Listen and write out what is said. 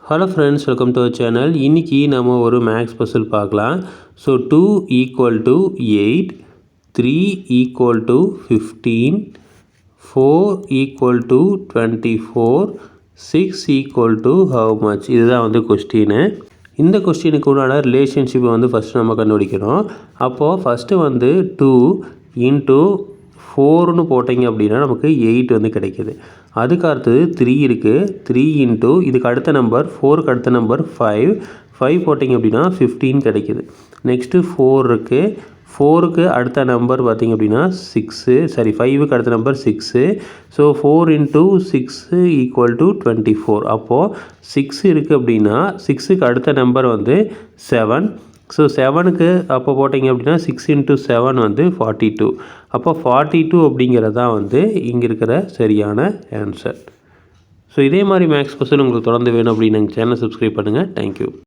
Hello friends, welcome to our channel. இன்றைக்கி நம்ம ஒரு மேக்ஸ் பசில் பார்க்கலாம். So 2 = 8, 3 = 15, 4 = 24, 6 = how much? இதுதான் வந்து கொஸ்டின். இந்த கொஸ்டினுக்கு உண்டான ரிலேஷன்ஷிப்பை வந்து ஃபஸ்ட்டு நம்ம கண்டுபிடிக்கணும். அப்போது ஃபஸ்ட்டு வந்து 2 × 4ன்னு போட்டிங்க அப்படின்னா நமக்கு 8 வந்து கிடைக்கிது. அதுக்கு அடுத்தது 3 இருக்குது. 3 × இதுக்கு அடுத்த நம்பர் 4க்கு அடுத்த நம்பர் 5 போட்டிங்க அப்படின்னா 15 கிடைக்கிது. நெக்ஸ்ட்டு 4 இருக்குது. 4க்கு அடுத்த நம்பர் பார்த்திங்க அப்படின்னா 5க்கு அடுத்த நம்பர் 6. ஸோ 4 × 6 = 24. அப்போது 6 இருக்குது அப்படின்னா 6க்கு அடுத்த நம்பர் வந்து 7. ஸோ 7க்கு அப்போ போட்டிங்க அப்படின்னா 6 × 7 வந்து 42. அப்போ 42 அப்படிங்கிறது தான் வந்து இங்கே இருக்கிற சரியான ஆன்சர். ஸோ இதே மாதிரி மேக்ஸ் பசில் உங்களுக்கு தொடர்ந்து வேணும் அப்படின்னு எங்கள் சேனலை சப்ஸ்கிரைப் பண்ணுங்கள். தேங்க்யூ.